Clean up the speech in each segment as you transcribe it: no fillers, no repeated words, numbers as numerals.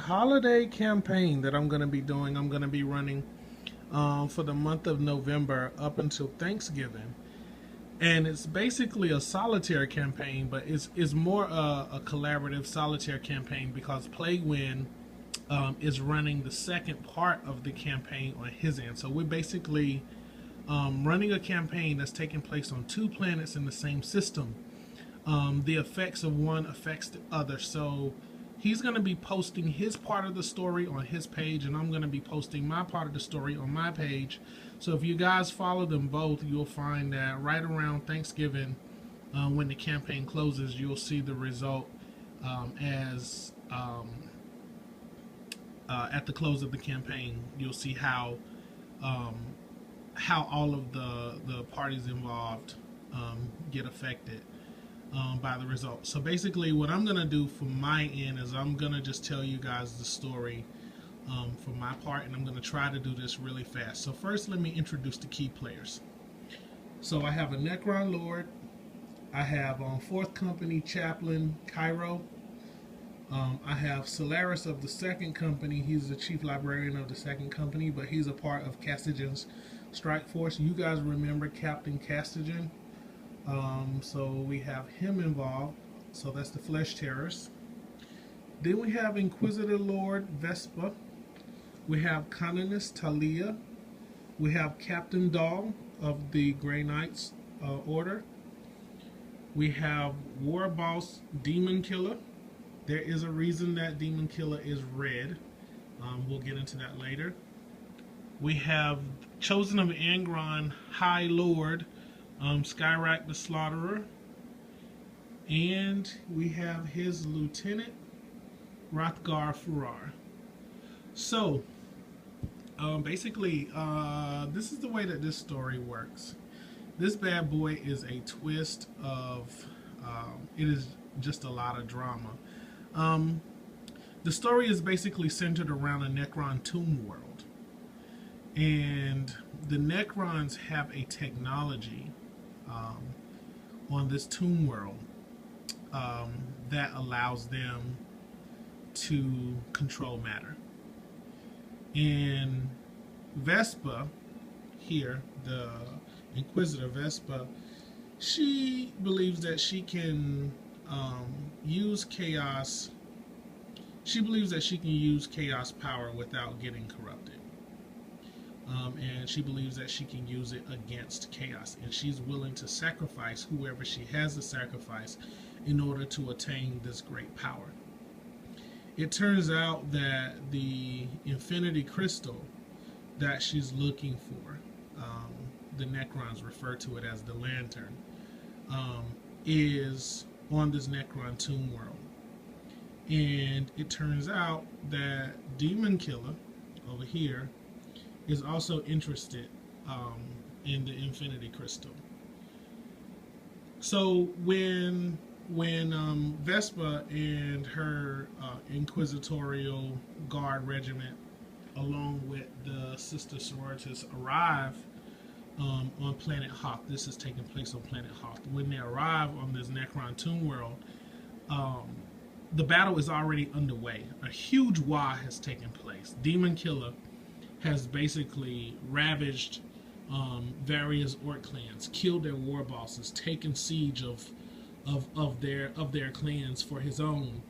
holiday campaign that I'm going to be doing. I'm going to be running for the month of November up until Thanksgiving. And it's basically a solitaire campaign, but it's more a collaborative solitaire campaign because Plaguewind is running the second part of the campaign on his end. So we're basically running a campaign that's taking place on two planets in the same system. The effects of one affects the other. So he's going to be posting his part of the story on his page, and I'm going to be posting my part of the story on my page. So if you guys follow them both, you'll find that right around Thanksgiving, when the campaign closes, you'll see the result as at the close of the campaign. You'll see how all of the parties involved get affected by the result. So basically what I'm going to do from my end is I'm going to just tell you guys the story for my part, and I'm going to try to do this really fast. So first, let me introduce the key players. So I have a Necron Lord. I have Fourth Company Chaplain Cairo. I have Solaris of the Second Company. He's the Chief Librarian of the Second Company, but he's a part of Castigen's Strike Force. You guys remember Captain Castigen. So we have him involved. So that's the Flesh Terrors. Then we have Inquisitor Lord Vespa. We have Canonist Talia. We have Captain Dahl of the Grey Knights Order. We have War Boss Demon Killer. There is a reason that Demon Killer is red. We'll get into that later. We have Chosen of Angron High Lord, Skyrack the Slaughterer. And we have his Lieutenant, Rothgar Furar. So, basically, this is the way that this story works. This bad boy is a twist of, it is just a lot of drama. The story is basically centered around a Necron Tomb world. And the Necrons have a technology on this tomb world that allows them to control matter. And Vespa here, the Inquisitor Vespa, she believes that she can use chaos. She believes that she can use chaos power without getting corrupted. And she believes that she can use it against chaos. And she's willing to sacrifice whoever she has to sacrifice in order to attain this great power. It turns out that the Infinity Crystal that she's looking for, the Necrons refer to it as the Lantern, is on this Necron Tomb world. And it turns out that Demon Killer over here is also interested in the Infinity Crystal. So when Vespa and her Inquisitorial Guard Regiment, along with the Sister Sororitas, arrive on planet Hoth. This is taking place on planet Hoth. When they arrive on this Necron Tomb world, the battle is already underway. A huge war has taken place. Demon Killer has basically ravaged various orc clans, killed their war bosses, taken siege of their clans for his own,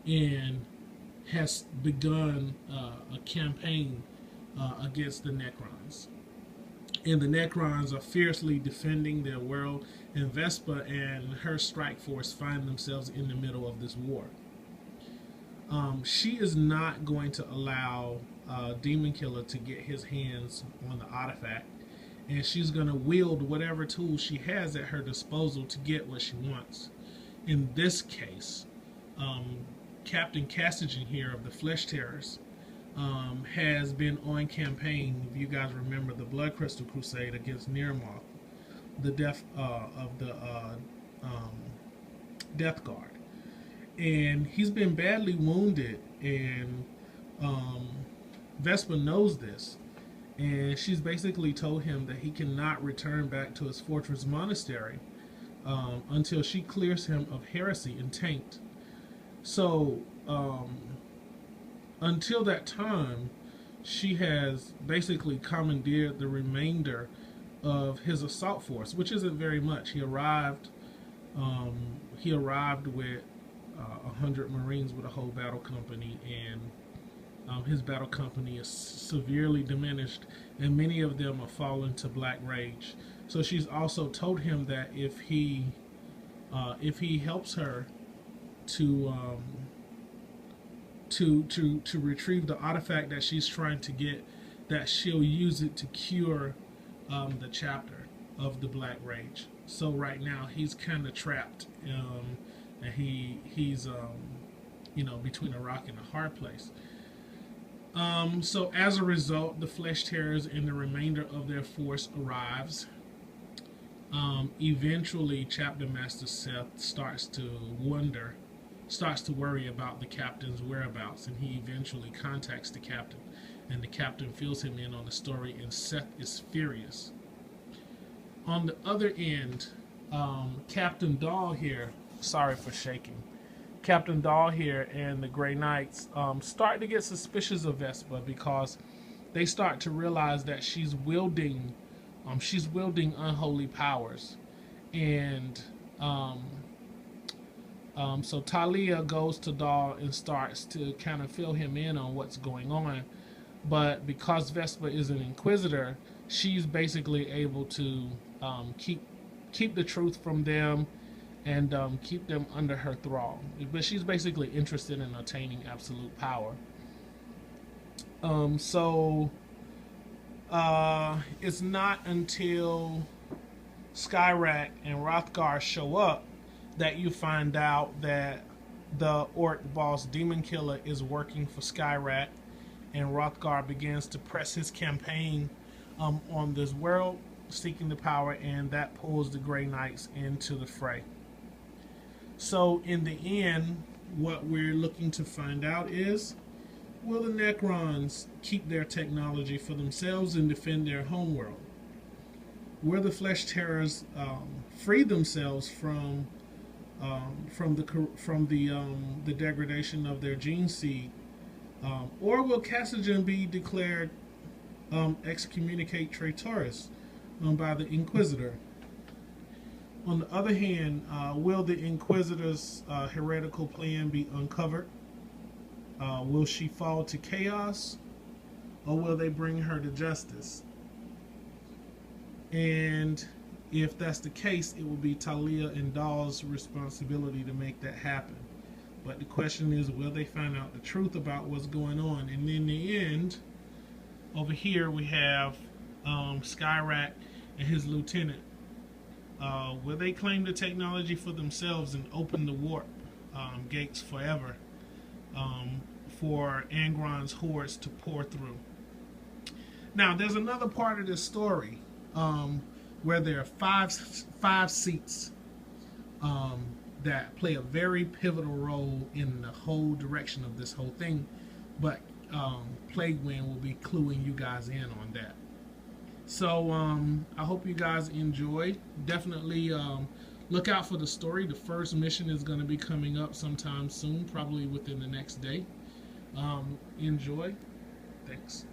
and has begun a campaign against the Necrons. And the Necrons are fiercely defending their world, and Vespa and her strike force find themselves in the middle of this war. She is not going to allow Demon Killer to get his hands on the artifact, and she's going to wield whatever tools she has at her disposal to get what she wants. In this case, Captain Castigen here of the Flesh Terrors has been on campaign. If you guys remember the Blood Crystal Crusade against Nirmoth, the death of the Death Guard. And he's been badly wounded, and Vespa knows this, and she's basically told him that he cannot return back to his fortress monastery until she clears him of heresy and taint. So until that time, she has basically commandeered the remainder of his assault force, which isn't very much. He arrived with 100 Marines with a whole battle company, and his battle company is severely diminished, and many of them are fallen to Black Rage. So she's also told him that if he helps her to retrieve the artifact that she's trying to get, that she'll use it to cure the chapter of the Black Rage. So right now he's kind of trapped, and he's between a rock and a hard place. So as a result, the Flesh Tearers and the remainder of their force arrives. Eventually, Chapter Master Seth starts to worry about the captain's whereabouts, and he eventually contacts the captain, and the captain fills him in on the story, and Seth is furious. On the other end, Captain Dahl here, sorry for shaking, Captain Dahl here and the Grey Knights start to get suspicious of Vespa, because they start to realize that she's wielding unholy powers, and so Talia goes to Dahl and starts to kind of fill him in on what's going on. But because Vespa is an Inquisitor, she's basically able to keep the truth from them and keep them under her thrall. But she's basically interested in attaining absolute power. It's not until Skyrack and Hrothgar show up that you find out that the Orc boss Demon Killer is working for Skyrack, and Hrothgar begins to press his campaign on this world, seeking the power, and that pulls the Grey Knights into the fray. So in the end, what we're looking to find out is, will the Necrons keep their technology for themselves and defend their homeworld? Will the Flesh Tearers free themselves from the degradation of their gene seed, or will Cassigen be declared excommunicate traitors by the Inquisitor? On the other hand, will the Inquisitor's heretical plan be uncovered? Will she fall to chaos, or will they bring her to justice? And if that's the case, it will be Talia and Dahl's responsibility to make that happen. But the question is, will they find out the truth about what's going on? And in the end, over here we have Skyrack and his lieutenant. Will they claim the technology for themselves and open the warp gates forever for Angron's hordes to pour through? Now, there's another part of this story where there are five seats that play a very pivotal role in the whole direction of this whole thing, but Plague Wind will be cluing you guys in on that. So I hope you guys enjoyed. Definitely look out for the story. The first mission is going to be coming up sometime soon, probably within the next day. Enjoy. Thanks.